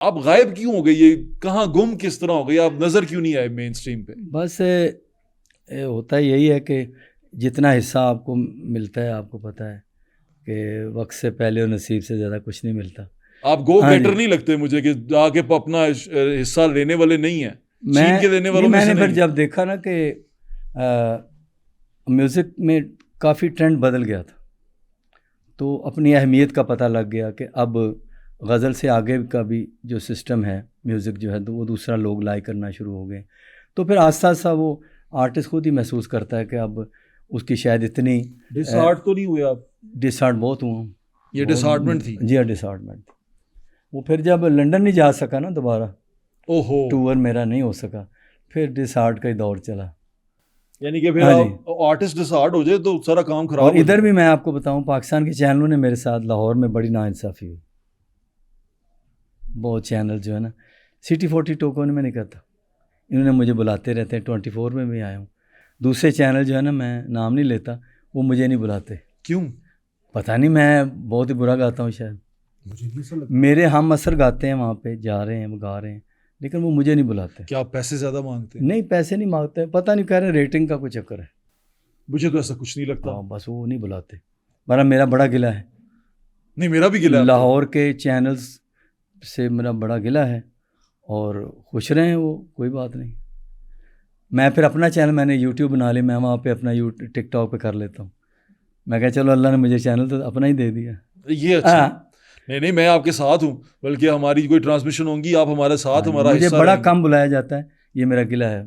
आप गायब क्यों हो गई, ये कहाँ गुम किस तरह हो गई, आप नज़र क्यों नहीं आए मेन स्ट्रीम पे? बस होता यही है कि जितना हिस्सा आपको मिलता है, आपको पता है कि वक्त से पहले और नसीब से ज़्यादा कुछ नहीं मिलता। आप गो हाँ जी। गेटर नहीं लगते मुझे कि आके अपना हिस्सा लेने वाले नहीं है, छीन के लेने वालों में से मैंने फिर नहीं। जब देखा ना कि म्यूज़िक में काफ़ी ट्रेंड बदल गया था, तो अपनी अहमियत का पता लग गया कि अब गज़ल से आगे का भी जो सिस्टम है म्यूज़िक जो है, तो वो दूसरा लोग लाइक करना शुरू हो गए। तो फिर आस्ता आस्ता वो आर्टिस्ट खुद ही महसूस करता है कि अब उसकी शायद इतनी डिसहार्ट तो नहीं हुए आप? डिसहार्ट बहुत हुआ। ये डिसहार्टमेंट थी? जी हाँ, डिसहार्टमेंट थी। वो फिर जब लंदन नहीं जा सका ना दोबारा, ओहो, टूर मेरा नहीं हो सका, फिर डिसहार्ट का ही दौर चला। यानी कि फिर हाँ जी। आप आर्टिस्ट डिसहार्ट हो जाए तो सारा काम खराब और हो इधर जाता भी है। मैं आपको बताऊं, पाकिस्तान के चैनलों ने मेरे साथ लाहौर में बड़ी नाइंसाफ़ी हुई। बहुत चैनल जो है ना, सिटी 42 को मैं नहीं कहता, इन्होंने मुझे बुलाते रहते हैं, 24 में भी आया हूँ। दूसरे चैनल जो है ना, मैं नाम नहीं लेता, वो मुझे नहीं बुलाते। क्यों? पता नहीं, मैं बहुत ही बुरा गाता हूँ शायद। मुझे नहीं ऐसा लगता। मेरे हम असर गाते हैं, वहाँ पे जा रहे हैं, वो गा रहे हैं, लेकिन वो मुझे नहीं बुलाते। क्या आप पैसे ज़्यादा मांगते हैं? नहीं, पैसे नहीं मांगते, पता नहीं, कह रहे रेटिंग का कोई चक्कर है। मुझे तो ऐसा कुछ नहीं लगता। हाँ, बस वो नहीं बुलाते। वरना मेरा बड़ा गिला है, नहीं, मेरा भी गिला है आपसे। लाहौर के चैनल्स से मेरा बड़ा गिला है, और खुश रहे हैं वो, कोई बात नहीं। मैं फिर अपना चैनल मैंने यूट्यूब बना लिया, मैं वहाँ पे अपना टिकटॉक पे कर लेता हूँ। मैं कहा चलो, अल्लाह ने मुझे चैनल तो अपना ही दे दिया। ये अच्छा। हाँ, नहीं नहीं, मैं आपके साथ हूँ, बल्कि हमारी कोई ट्रांसमिशन होंगी, आप हमारे साथ हाँ जी, हमारा मुझे हिस्सा बड़ा रहेंगे। कम बुलाया जाता है, ये मेरा गिला है।